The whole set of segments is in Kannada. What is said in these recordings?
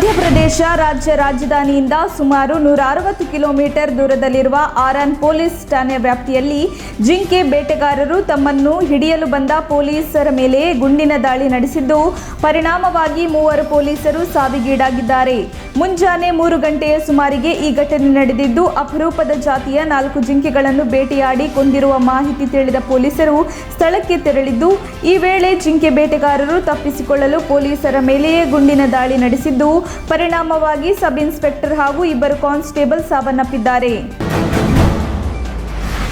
ಮಧ್ಯಪ್ರದೇಶ ರಾಜ್ಯ ರಾಜಧಾನಿಯಿಂದ ಸುಮಾರು 160 ಕಿಲೋಮೀಟರ್ ದೂರದಲ್ಲಿರುವ ಆರನ್ ಪೊಲೀಸ್ ಠಾಣೆ ವ್ಯಾಪ್ತಿಯಲ್ಲಿ ಜಿಂಕೆ ಬೇಟೆಗಾರರು ತಮ್ಮನ್ನು ಹಿಡಿಯಲು ಬಂದ ಪೊಲೀಸರ ಮೇಲೆ ಗುಂಡಿನ ದಾಳಿ ನಡೆಸಿದ್ದು, ಪರಿಣಾಮವಾಗಿ 3 ಪೊಲೀಸರು ಸಾವಿಗೀಡಾಗಿದ್ದಾರೆ. ಮುಂಜಾನೆ 3 ಗಂಟೆಯ ಸುಮಾರಿಗೆ ಈ ಘಟನೆ ನಡೆದಿದ್ದು, ಅಪರೂಪದ ಜಾತಿಯ 4 ಜಿಂಕೆಗಳನ್ನು ಬೇಟೆಯಾಡಿ ಕೊಂದಿರುವ ಮಾಹಿತಿ ತಿಳಿದ ಪೊಲೀಸರು ಸ್ಥಳಕ್ಕೆ ತೆರಳಿದ್ದು, ಈ ವೇಳೆ ಜಿಂಕೆ ಬೇಟೆಗಾರರು ತಪ್ಪಿಸಿಕೊಳ್ಳಲು ಪೊಲೀಸರ ಮೇಲೆಯೇ ಗುಂಡಿನ ದಾಳಿ ನಡೆಸಿದ್ದು, ಪರಿಣಾಮವಾಗಿ ಸಬ್ ಇನ್ಸ್ಪೆಕ್ಟರ್ ಹಾಗೂ 2 ಕಾನ್ಸ್ಟೇಬಲ್ ಸಾವನ್ನಪ್ಪಿದ್ದಾರೆ.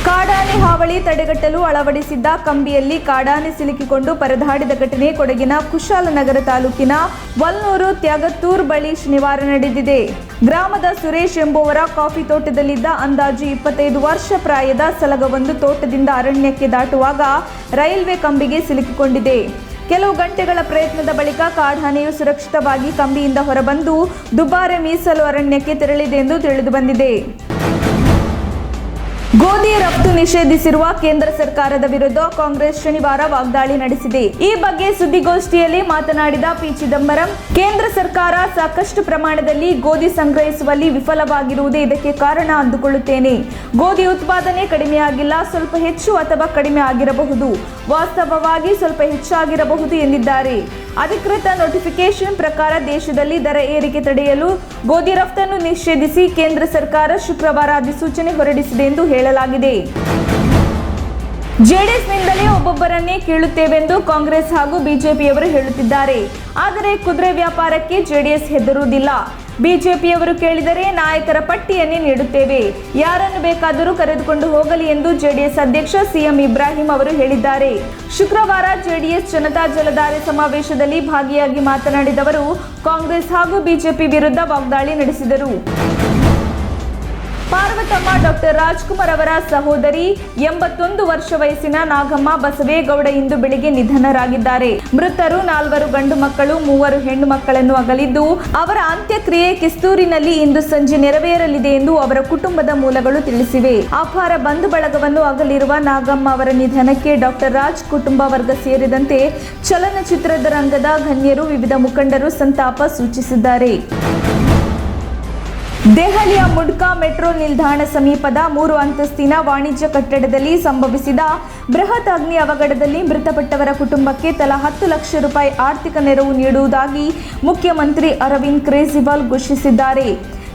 ಕಾಡಾನೆ ಹಾವಳಿ ತಡೆಗಟ್ಟಲು ಅಳವಡಿಸಿದ್ದ ಕಂಬಿಯಲ್ಲಿ ಕಾಡಾನೆ ಸಿಲುಕಿಕೊಂಡು ಪರದಾಡಿದ ಘಟನೆ ಕೊಡಗಿನ ಕುಶಾಲನಗರ ತಾಲೂಕಿನ ವಲ್ನೂರು ತ್ಯಾಗತ್ತೂರ್ ಬಳಿ ಶನಿವಾರ ನಡೆದಿದೆ. ಗ್ರಾಮದ ಸುರೇಶ್ ಎಂಬುವರ ಕಾಫಿ ತೋಟದಲ್ಲಿದ್ದ ಅಂದಾಜು 25 ವರ್ಷ ಪ್ರಾಯದ ಸಲಗವೊಂದು ತೋಟದಿಂದ ಅರಣ್ಯಕ್ಕೆ ದಾಟುವಾಗ ರೈಲ್ವೆ ಕಂಬಿಗೆ ಸಿಲುಕಿಕೊಂಡಿದೆ. ಕೆಲವು ಗಂಟೆಗಳ ಪ್ರಯತ್ನದ ಬಳಿಕ ಕಾಡಾನೆಯು ಸುರಕ್ಷಿತವಾಗಿ ಕಂಬಿಯಿಂದ ಹೊರಬಂದು ದುಬಾರೆ ಮೀಸಲು ಅರಣ್ಯಕ್ಕೆ ತೆರಳಿದೆ ಎಂದು ತಿಳಿದುಬಂದಿದೆ. ಗೋಧಿ ರಫ್ತು ನಿಷೇಧಿಸಿರುವ ಕೇಂದ್ರ ಸರ್ಕಾರದ ವಿರುದ್ಧ ಕಾಂಗ್ರೆಸ್ ಶನಿವಾರ ವಾಗ್ದಾಳಿ ನಡೆಸಿದೆ. ಈ ಬಗ್ಗೆ ಸುದ್ದಿಗೋಷ್ಠಿಯಲ್ಲಿ ಮಾತನಾಡಿದ ಪಿ. ಚಿದಂಬರಂ, ಕೇಂದ್ರ ಸರ್ಕಾರ ಸಾಕಷ್ಟು ಪ್ರಮಾಣದಲ್ಲಿ ಗೋಧಿ ಸಂಗ್ರಹಿಸುವಲ್ಲಿ ವಿಫಲವಾಗಿರುವುದೇ ಇದಕ್ಕೆ ಕಾರಣ ಅಂದುಕೊಳ್ಳುತ್ತೇನೆ. ಗೋಧಿ ಉತ್ಪಾದನೆ ಕಡಿಮೆಯಾಗಿಲ್ಲ, ಸ್ವಲ್ಪ ಹೆಚ್ಚು ಅಥವಾ ಕಡಿಮೆ ಆಗಿರಬಹುದು, ವಾಸ್ತವವಾಗಿ ಸ್ವಲ್ಪ ಹೆಚ್ಚಾಗಿರಬಹುದು ಎಂದಿದ್ದಾರೆ. ಅಧಿಕೃತ ನೋಟಿಫಿಕೇಶನ್ ಪ್ರಕಾರ ದೇಶದಲ್ಲಿ ದರ ಏರಿಕೆ ತಡೆಯಲು ಗೋಧಿ ರಫ್ತನ್ನು ನಿಷೇಧಿಸಿ ಕೇಂದ್ರ ಸರ್ಕಾರ ಶುಕ್ರವಾರ ಅಧಿಸೂಚನೆ ಹೊರಡಿಸಿದೆ ಎಂದು ಹೇಳಲಾಗಿದೆ. ಜೆಡಿಎಸ್ನಿಂದಲೇ ಒಬ್ಬೊಬ್ಬರನ್ನೇ ಕೇಳುತ್ತೇವೆಂದು ಕಾಂಗ್ರೆಸ್ ಹಾಗೂ ಬಿಜೆಪಿಯವರು ಹೇಳುತ್ತಿದ್ದಾರೆ. ಆದರೆ ಕುದುರೆ ವ್ಯಾಪಾರಕ್ಕೆ ಜೆಡಿಎಸ್ ಹೆದರುವುದಿಲ್ಲ. ಬಿಜೆಪಿಯವರು ಕೇಳಿದರೆ ನಾಯಕರ ಪಟ್ಟಿಯನ್ನೇ ನೀಡುತ್ತೇವೆ, ಯಾರನ್ನು ಬೇಕಾದರೂ ಕರೆದುಕೊಂಡು ಹೋಗಲಿ ಎಂದು ಜೆಡಿಎಸ್ ಅಧ್ಯಕ್ಷ ಸಿಎಂ ಇಬ್ರಾಹಿಂ ಅವರು ಹೇಳಿದ್ದಾರೆ. ಶುಕ್ರವಾರ ಜೆಡಿಎಸ್ ಜನತಾ ಜಲಧಾರೆ ಸಮಾವೇಶದಲ್ಲಿ ಭಾಗಿಯಾಗಿ ಮಾತನಾಡಿದವರು ಕಾಂಗ್ರೆಸ್ ಹಾಗೂ ಬಿಜೆಪಿ ವಿರುದ್ಧ ವಾಗ್ದಾಳಿ ನಡೆಸಿದರು. ಪಾರ್ವತಮ್ಮ ಡಾಕ್ಟರ್ ರಾಜ್ಕುಮಾರ್ ಅವರ ಸಹೋದರಿ 81 ವರ್ಷ ವಯಸ್ಸಿನ ನಾಗಮ್ಮ ಬಸವೇಗೌಡ ಇಂದು ಬೆಳಿಗ್ಗೆ ನಿಧನರಾಗಿದ್ದಾರೆ. ಮೃತರು 4 ಗಂಡು ಮಕ್ಕಳು, 3 ಹೆಣ್ಣು ಮಕ್ಕಳನ್ನು ಅಗಲಿದ್ದು, ಅವರ ಅಂತ್ಯಕ್ರಿಯೆ ಕಿಸ್ತೂರಿನಲ್ಲಿ ಇಂದು ಸಂಜೆ ನೆರವೇರಲಿದೆ ಎಂದು ಅವರ ಕುಟುಂಬದ ಮೂಲಗಳು ತಿಳಿಸಿವೆ. ಅಪಾರ ಬಂಧು ಬಳಗವನ್ನು ಅಗಲಿರುವ ನಾಗಮ್ಮ ಅವರ ನಿಧನಕ್ಕೆ ಡಾಕ್ಟರ್ ರಾಜ್ ಕುಟುಂಬ ವರ್ಗ ಸೇರಿದಂತೆ ಚಲನಚಿತ್ರದ ರಂಗದ ಗಣ್ಯರು, ವಿವಿಧ ಮುಖಂಡರು ಸಂತಾಪ ಸೂಚಿಸಿದ್ದಾರೆ. ದೆಹಲಿಯ ಮುಡ್ಕಾ ಮೆಟ್ರೋ ನಿಲ್ದಾಣ ಸಮೀಪದ 3 ಅಂತಸ್ತಿನ ವಾಣಿಜ್ಯ ಕಟ್ಟಡದಲ್ಲಿ ಸಂಭವಿಸಿದ ಬೃಹತ್ ಅಗ್ನಿ ಅವಘಡದಲ್ಲಿ ಮೃತಪಟ್ಟವರ ಕುಟುಂಬಕ್ಕೆ ತಲಾ 10 ಲಕ್ಷ ರೂಪಾಯಿ ಆರ್ಥಿಕ ನೆರವು ನೀಡುವುದಾಗಿ ಮುಖ್ಯಮಂತ್ರಿ ಅರವಿಂದ್ ಕೇಜ್ರಿವಾಲ್ ಘೋಷಿಸಿದ್ದಾರೆ.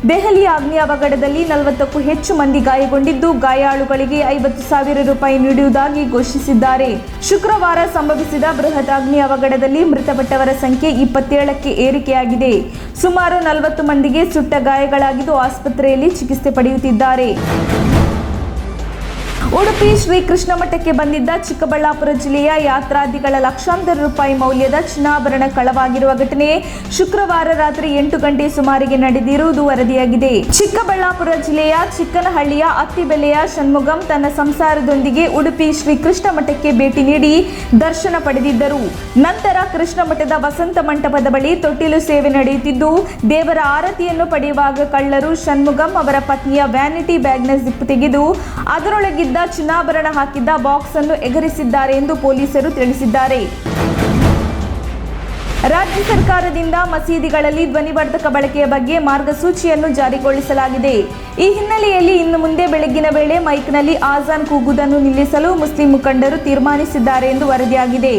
ದೆಹಲಿಯ ಅಗ್ನಿ ಅವಘಡದಲ್ಲಿ 40ಕ್ಕೂ ಹೆಚ್ಚು ಮಂದಿ ಗಾಯಗೊಂಡಿದ್ದು, ಗಾಯಾಳುಗಳಿಗೆ 50,000 ರೂಪಾಯಿ ನೀಡುವುದಾಗಿ ಘೋಷಿಸಿದ್ದಾರೆ. ಶುಕ್ರವಾರ ಸಂಭವಿಸಿದ ಬೃಹತ್ ಅಗ್ನಿ ಅವಘಡದಲ್ಲಿ ಮೃತಪಟ್ಟವರ ಸಂಖ್ಯೆ 27ಕ್ಕೆ ಏರಿಕೆಯಾಗಿದೆ. ಸುಮಾರು 40 ಮಂದಿಗೆ ಸುಟ್ಟ ಗಾಯಗಳಾಗಿದ್ದು ಆಸ್ಪತ್ರೆಯಲ್ಲಿ ಚಿಕಿತ್ಸೆ ಪಡೆಯುತ್ತಿದ್ದಾರೆ. ಉಡುಪಿ ಶ್ರೀಕೃಷ್ಣ ಮಠಕ್ಕೆ ಬಂದಿದ್ದ ಚಿಕ್ಕಬಳ್ಳಾಪುರ ಜಿಲ್ಲೆಯ ಯಾತ್ರಾರ್ಥಿಗಳ ಲಕ್ಷಾಂತರ ರೂಪಾಯಿ ಮೌಲ್ಯದ ಚಿನ್ನಾಭರಣ ಕಳವಾಗಿರುವ ಘಟನೆ ಶುಕ್ರವಾರ ರಾತ್ರಿ 8 ಗಂಟೆ ಸುಮಾರಿಗೆ ನಡೆದಿರುವುದು ವರದಿಯಾಗಿದೆ. ಚಿಕ್ಕಬಳ್ಳಾಪುರ ಜಿಲ್ಲೆಯ ಚಿಕ್ಕನಹಳ್ಳಿಯ ಅತ್ತಿಬೆಲೆಯ ಷಣ್ಮುಗಂ ತನ್ನ ಸಂಸಾರದೊಂದಿಗೆ ಉಡುಪಿ ಶ್ರೀಕೃಷ್ಣ ಮಠಕ್ಕೆ ಭೇಟಿ ನೀಡಿ ದರ್ಶನ ಪಡೆದಿದ್ದರು. ನಂತರ ಕೃಷ್ಣ ಮಠದ ವಸಂತ ಮಂಟಪದ ಬಳಿ ತೊಟ್ಟಿಲು ಸೇವೆ ನಡೆಯುತ್ತಿದ್ದು, ದೇವರ ಆರತಿಯನ್ನು ಪಡೆಯುವಾಗ ಕಳ್ಳರು ಷಣ್ಮುಗಂ ಅವರ ಪತ್ನಿಯ ವ್ಯಾನಿಟಿ ಬ್ಯಾಗ್ನ ಜಿಪ್ ತೆಗೆದು ಅದರೊಳಗಿದ್ದ ಚಿನ್ನಾಭರಣ ಹಾಕಿದ್ದ ಬಾಕ್ಸ್ ಅನ್ನು ಎಗರಿಸಿದ್ದಾರೆ ಎಂದು ಪೊಲೀಸರು ತಿಳಿಸಿದ್ದಾರೆ. ರಾಜ್ಯ ಸರ್ಕಾರದಿಂದ ಮಸೀದಿಗಳಲ್ಲಿ ಧ್ವನಿವರ್ಧಕ ಬಳಕೆಯ ಬಗ್ಗೆ ಮಾರ್ಗಸೂಚಿಯನ್ನು ಜಾರಿಗೊಳಿಸಲಾಗಿದೆ. ಈ ಹಿನ್ನೆಲೆಯಲ್ಲಿ ಇನ್ನು ಮುಂದೆ ಬೆಳಗ್ಗಿನ ವೇಳೆ ಮೈಕ್ನಲ್ಲಿ ಆಜಾನ್ ಕೂಗುವುದನ್ನು ನಿಲ್ಲಿಸಲು ಮುಸ್ಲಿಂ ಮುಖಂಡರು ತೀರ್ಮಾನಿಸಿದ್ದಾರೆ ಎಂದು ವರದಿಯಾಗಿದೆ.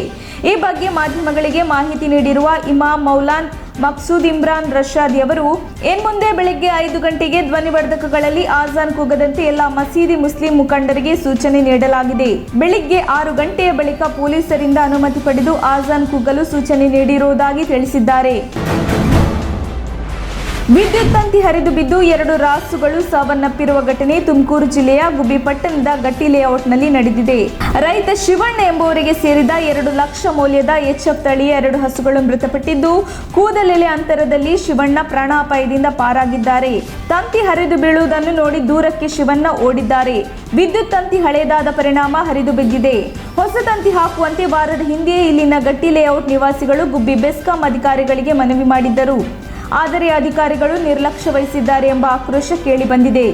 ಈ ಬಗ್ಗೆ ಮಾಧ್ಯಮಗಳಿಗೆ ಮಾಹಿತಿ ನೀಡಿರುವ ಇಮಾಮ್ ಮೌಲಾನ್ ಮಕ್ಸೂದ್ ಇಮ್ರಾನ್ ರಶಾದಿ ಅವರು, ಇನ್ಮುಂದೆ ಬೆಳಗ್ಗೆ 5 ಗಂಟೆಗೆ ಧ್ವನಿವರ್ಧಕಗಳಲ್ಲಿ ಆಜಾನ್ ಕೂಗದಂತೆ ಎಲ್ಲ ಮಸೀದಿ ಮುಸ್ಲಿಂ ಮುಖಂಡರಿಗೆ ಸೂಚನೆ ನೀಡಲಾಗಿದೆ. ಬೆಳಿಗ್ಗೆ 6 ಗಂಟೆಯ ಬಳಿಕ ಪೊಲೀಸರಿಂದ ಅನುಮತಿ ಪಡೆದು ಆಜಾನ್ ಕೂಗಲು ಸೂಚನೆ ನೀಡಿರುವುದಾಗಿ ತಿಳಿಸಿದ್ದಾರೆ. ವಿದ್ಯುತ್ ತಂತಿ ಹರಿದು ಬಿದ್ದು 2 ರಾಸುಗಳು ಸಾವನ್ನಪ್ಪಿರುವ ಘಟನೆ ತುಮಕೂರು ಜಿಲ್ಲೆಯ ಗುಬ್ಬಿ ಪಟ್ಟಣದ ಗಟ್ಟಿ ಲೇಔಟ್ನಲ್ಲಿ ನಡೆದಿದೆ. ರೈತ ಶಿವಣ್ಣ ಎಂಬುವರಿಗೆ ಸೇರಿದ 2 ಲಕ್ಷ ಮೌಲ್ಯದ ಎಚ್ಎಫ್ ತಳಿಯ 2 ಹಸುಗಳು ಮೃತಪಟ್ಟಿದ್ದು, ಕೂದಲೆಲೆ ಅಂತರದಲ್ಲಿ ಶಿವಣ್ಣ ಪ್ರಾಣಾಪಾಯದಿಂದ ಪಾರಾಗಿದ್ದಾರೆ. ತಂತಿ ಹರಿದು ಬೀಳುವುದನ್ನು ನೋಡಿ ದೂರಕ್ಕೆ ಶಿವಣ್ಣ ಓಡಿದ್ದಾರೆ. ವಿದ್ಯುತ್ ತಂತಿ ಹಳೆಯದಾದ ಪರಿಣಾಮ ಹರಿದು ಬಿದ್ದಿದೆ. ಹೊಸ ತಂತಿ ಹಾಕುವಂತೆ ವಾರದ ಹಿಂದೆಯೇ ಇಲ್ಲಿನ ಗಟ್ಟಿ ಲೇಔಟ್ ನಿವಾಸಿಗಳು ಗುಬ್ಬಿ ಬೆಸ್ಕಾಂ ಅಧಿಕಾರಿಗಳಿಗೆ ಮನವಿ ಮಾಡಿದ್ದರು. ಆದರೆ ಅಧಿಕಾರಿಗಳು ನಿರ್ಲಕ್ಷ್ಯ ವಹಿಸಿದ್ದಾರೆ ಎಂಬ ಆಕ್ರೋಶ ಕೇಳಿಬಂದಿದೆ.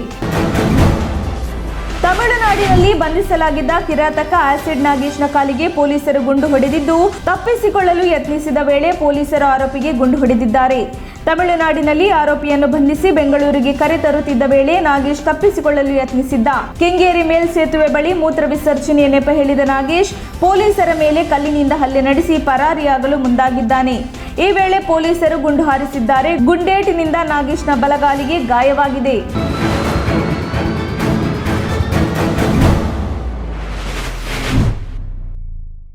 ತಮಿಳುನಾಡಿನಲ್ಲಿ ಬಂಧಿಸಲಾಗಿದ್ದ ಕಿರಾತಕ ಆಸಿಡ್ ನಾಗೇಶ್ನ ಕಾಲಿಗೆ ಪೊಲೀಸರು ಗುಂಡು ಹೊಡೆದಿದ್ದು, ತಪ್ಪಿಸಿಕೊಳ್ಳಲು ಯತ್ನಿಸಿದ ವೇಳೆ ಪೊಲೀಸರು ಆರೋಪಿಗೆ ಗುಂಡು ಹೊಡೆದಿದ್ದಾರೆ. ತಮಿಳುನಾಡಿನಲ್ಲಿ ಆರೋಪಿಯನ್ನು ಬಂಧಿಸಿ ಬೆಂಗಳೂರಿಗೆ ಕರೆತರುತ್ತಿದ್ದ ವೇಳೆ ನಾಗೇಶ್ ತಪ್ಪಿಸಿಕೊಳ್ಳಲು ಯತ್ನಿಸಿದ್ದ. ಕೆಂಗೇರಿ ಮೇಲ್ಸೇತುವೆ ಬಳಿ ಮೂತ್ರ ವಿಸರ್ಜನೆಯ ನೆಪ ಹೇಳಿದ ನಾಗೇಶ್ ಪೊಲೀಸರ ಮೇಲೆ ಕಲ್ಲಿನಿಂದ ಹಲ್ಲೆ ನಡೆಸಿ ಪರಾರಿಯಾಗಲು ಮುಂದಾಗಿದ್ದಾನೆ. ಈ ವೇಳೆ ಪೊಲೀಸರು ಗುಂಡು ಹಾರಿಸಿದ್ದಾರೆ. ಗುಂಡೇಟಿನಿಂದ ನಾಗೇಶ್ನ ಬಲಗಾಲಿಗೆ ಗಾಯವಾಗಿದೆ.